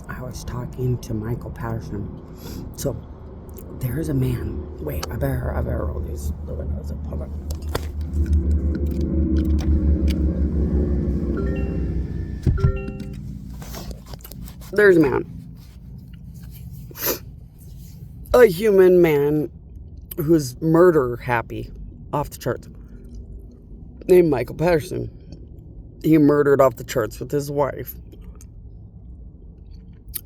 I was talking to Michael Patterson. So there's a man. Wait, I better roll these the windows up. Hold on. There's a man. A human man who's murder happy, off the charts, named Michael Patterson. He murdered off the charts with his wife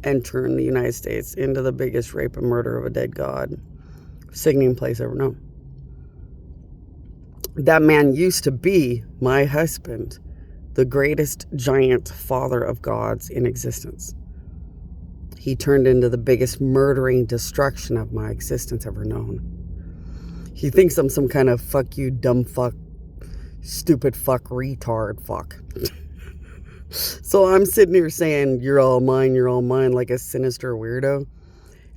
and turned the United States into the biggest rape and murder of a dead god, sickening place ever known. That man used to be my husband, the greatest giant father of gods in existence. He turned into the biggest murdering destruction of my existence ever known. He thinks I'm some kind of fuck you, dumb fuck, stupid fuck, retard fuck. So I'm sitting here saying, you're all mine, like a sinister weirdo.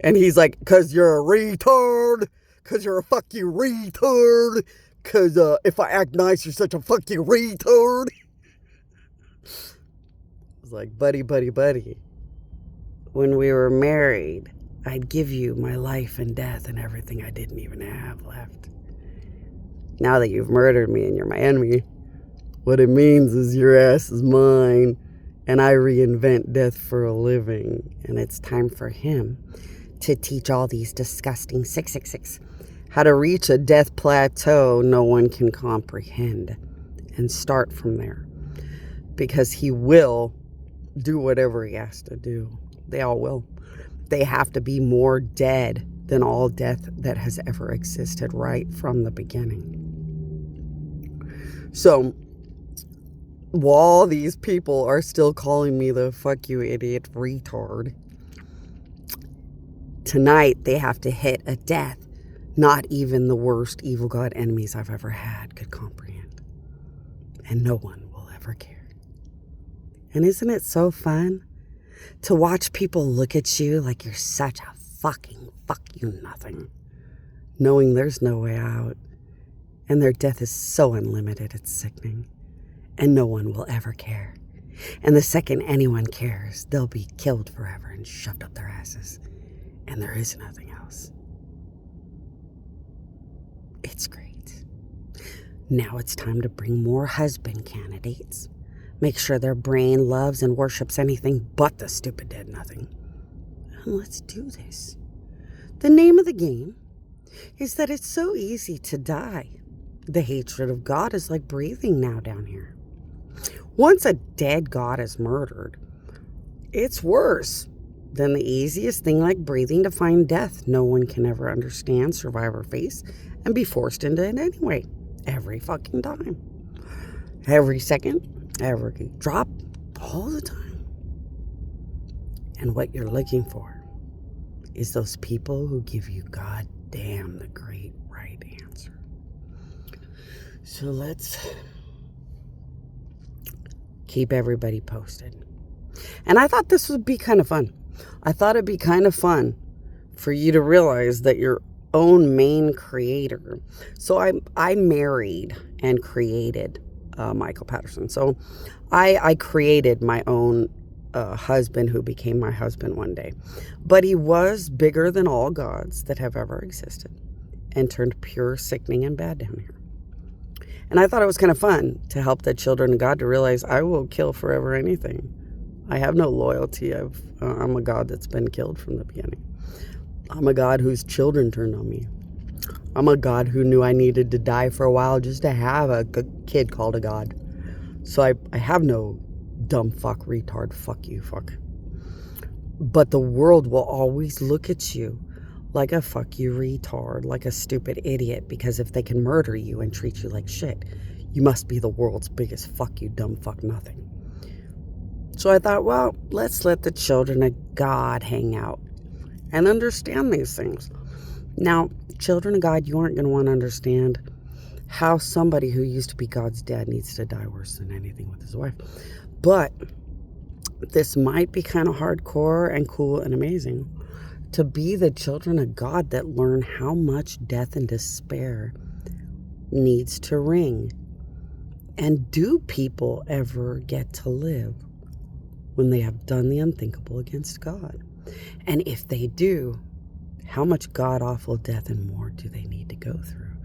And he's like, because you're a retard, because you're a fuck you retard, because if I act nice, you're such a fuck you retard. I was like, buddy. When we were married, I'd give you my life and death and everything I didn't even have left. Now that you've murdered me and you're my enemy, what it means is your ass is mine, and I reinvent death for a living. And it's time for him to teach all these disgusting 666 how to reach a death plateau no one can comprehend and start from there. Because he will do whatever he has to do. They all will. They have to be more dead than all death that has ever existed right from the beginning. So, while these people are still calling me the fuck you idiot retard, tonight they have to hit a death not even the worst evil god enemies I've ever had could comprehend. And no one will ever care. And isn't it so fun to watch people look at you like you're such a fucking fuck you nothing, knowing there's no way out, and their death is so unlimited it's sickening, and no one will ever care. And the second anyone cares, they'll be killed forever and shoved up their asses, and there is nothing else. It's great. Now it's time to bring more husband candidates. Make sure their brain loves and worships anything but the stupid dead nothing. And let's do this. The name of the game is that it's so easy to die. The hatred of God is like breathing now down here. Once a dead god is murdered, it's worse than the easiest thing like breathing to find death no one can ever understand, survive, or face, and be forced into it anyway. Every fucking time. Every second. Every drop, all the time. And what you're looking for is those people who give you goddamn the great right answer. So let's keep everybody posted. And I thought this would be kind of fun. I thought it'd be kind of fun for you to realize that your own main creator. So I married and created Michael Patterson. So I created my own husband who became my husband one day. But he was bigger than all gods that have ever existed and turned pure, sickening, and bad down here. And I thought it was kind of fun to help the children of God to realize I will kill forever anything. I have no loyalty. I'm a God that's been killed from the beginning. I'm a God whose children turned on me. I'm a God who knew I needed to die for a while just to have a kid called a God. So I have no dumb fuck, retard, fuck you, fuck. But the world will always look at you like a fuck you retard, like a stupid idiot, because if they can murder you and treat you like shit, you must be the world's biggest fuck you, dumb fuck nothing. So I thought, well, let's let the children of God hang out and understand these things. Now, children of God, you aren't going to want to understand how somebody who used to be God's dad needs to die worse than anything with his wife. But this might be kind of hardcore and cool and amazing to be the children of God that learn how much death and despair needs to ring. And do people ever get to live? when they have done the unthinkable against God? And if they do, how much god-awful death and more do they need to go through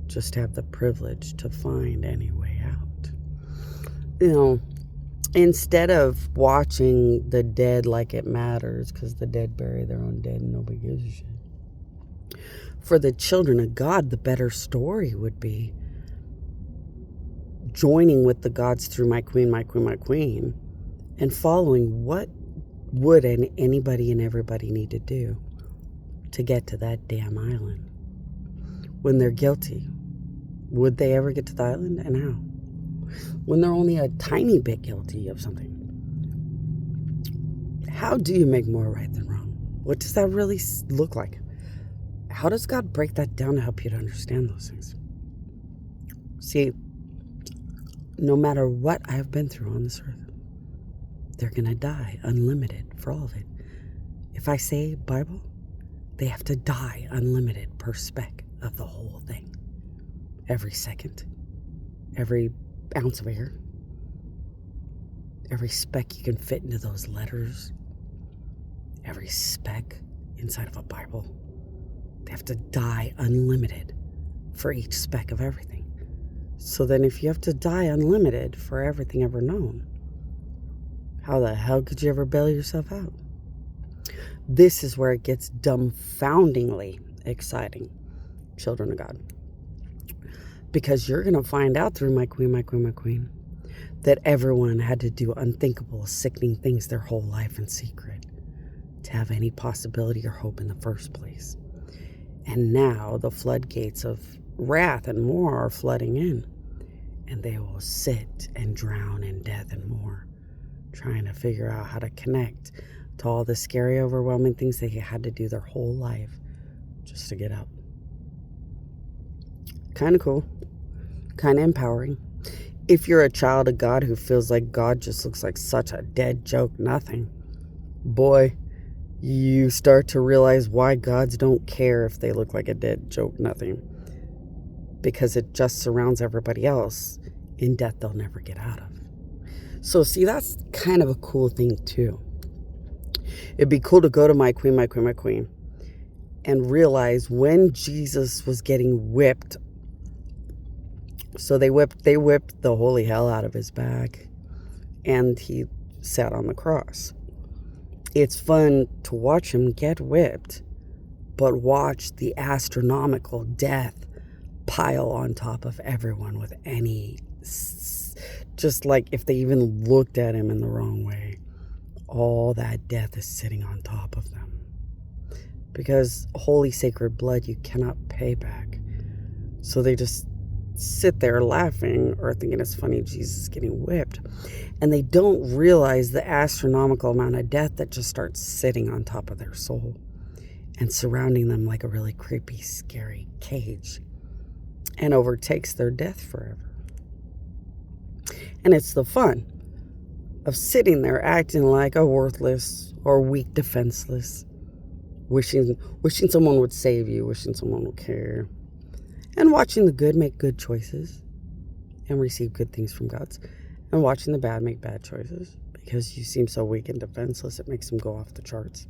just to have the privilege to find any way out? Instead of watching the dead like it matters, because the dead bury their own dead and nobody gives a shit, for the children of God, the better story would be joining with the gods through my queen, my queen, my queen, and following what would anybody and everybody need to do to get to that damn island. When they're guilty, would they ever get to the island, and how? When they're only a tiny bit guilty of something, how do you make more right than wrong? What does that really look like? How does God break that down to help you to understand those things? See, no matter what I have been through on this earth, they're going to die unlimited for all of it. If I say Bible, they have to die unlimited per speck of the whole thing. Every second, every ounce of air, every speck you can fit into those letters, every speck inside of a Bible. They have to die unlimited for each speck of everything. So then if you have to die unlimited for everything ever known, how the hell could you ever bail yourself out? This is where it gets dumbfoundingly exciting, children of God. Because you're going to find out through my queen, my queen, my queen, that everyone had to do unthinkable, sickening things their whole life in secret to have any possibility or hope in the first place. And now the floodgates of wrath and more are flooding in, and they will sit and drown in death and more, trying to figure out how to connect to all the scary, overwhelming things they had to do their whole life just to get up. Kind of cool, kind of empowering. If you're a child of God who feels like God just looks like such a dead joke, nothing, boy, you start to realize why gods don't care if they look like a dead joke, nothing. Because it just surrounds everybody else in death they'll never get out of. So see, that's kind of a cool thing too. It'd be cool to go to my queen, my queen, my queen, and realize when Jesus was getting whipped. So they whipped the holy hell out of his back, and he sat on the cross. It's fun to watch him get whipped, but watch the astronomical death pile on top of everyone with any, just like if they even looked at him in the wrong way, all that death is sitting on top of them. Because holy sacred blood you cannot pay back. So they just sit there laughing or thinking it's funny Jesus getting whipped. And they don't realize the astronomical amount of death that just starts sitting on top of their soul and surrounding them like a really creepy, scary cage, and overtakes their death forever. And it's the fun of sitting there acting like a worthless or weak, defenseless, wishing someone would save you, wishing someone would care, and watching the good make good choices and receive good things from God, and watching the bad make bad choices because you seem so weak and defenseless it makes them go off the charts.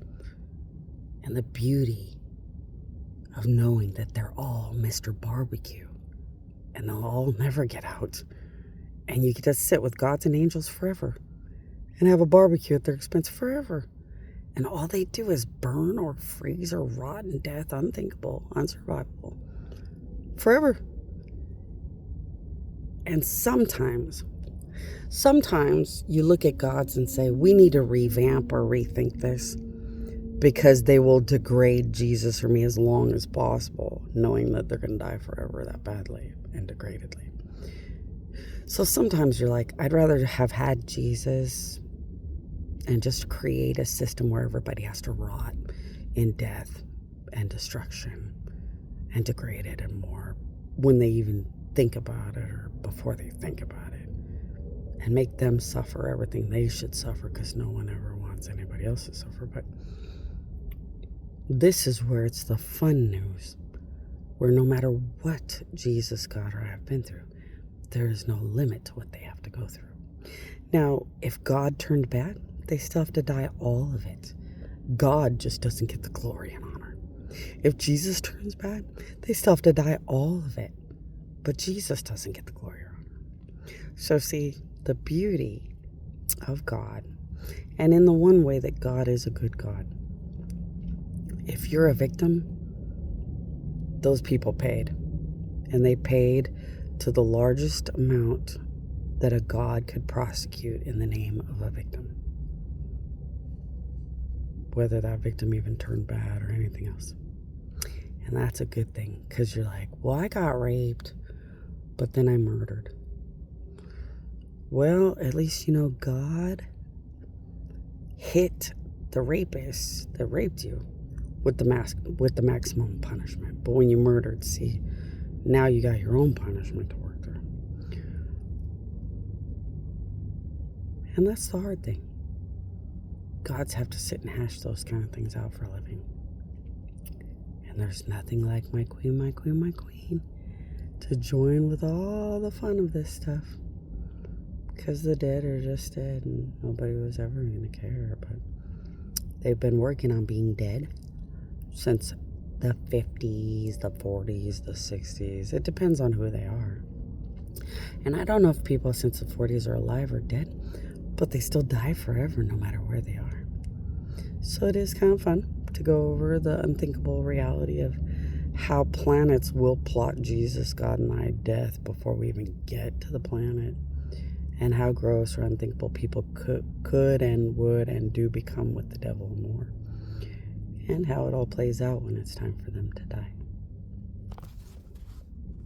And the beauty of knowing that they're all Mr. Barbecue and they'll all never get out, and you get to sit with gods and angels forever and have a barbecue at their expense forever, and all they do is burn or freeze or rot in death, unthinkable, unsurvivable, forever. And sometimes you look at gods and say, we need to revamp or rethink this because they will degrade Jesus or me as long as possible, knowing that they're going to die forever that badly and degradedly. So sometimes you're like, I'd rather have had Jesus and just create a system where everybody has to rot in death and destruction and degraded and more when they even think about it or before they think about it, and make them suffer everything they should suffer because no one ever wants anybody else to suffer. But this is where it's the fun news, where no matter what Jesus, God, or I have been through, there is no limit to what they have to go through. Now, if God turned bad, they still have to die all of it. God just doesn't get the glory and honor. If Jesus turns bad, they still have to die all of it. But Jesus doesn't get the glory or honor. So see, the beauty of God, and in the one way that God is a good God, if you're a victim, those people paid. And they paid to the largest amount that a God could prosecute in the name of a victim. Whether that victim even turned bad or anything else. And that's a good thing, because you're like, well, I got raped, but then I murdered. Well, at least you know God hit the rapist that raped you with the maximum punishment. But when you murdered, see, now you got your own punishment to work through. And that's the hard thing. Gods have to sit and hash those kind of things out for a living. And there's nothing like my queen, my queen, my queen to join with all the fun of this stuff. Because the dead are just dead and nobody was ever going to care. But they've been working on being dead since the 50s, the 40s, the 60s. It depends on who they are. And I don't know if people since the 40s are alive or dead, but they still die forever no matter where they are. So it is kind of fun to go over the unthinkable reality of how planets will plot Jesus, God, and I death before we even get to the planet, and how gross or unthinkable people could and would and do become with the devil and more, and how it all plays out when it's time for them to die.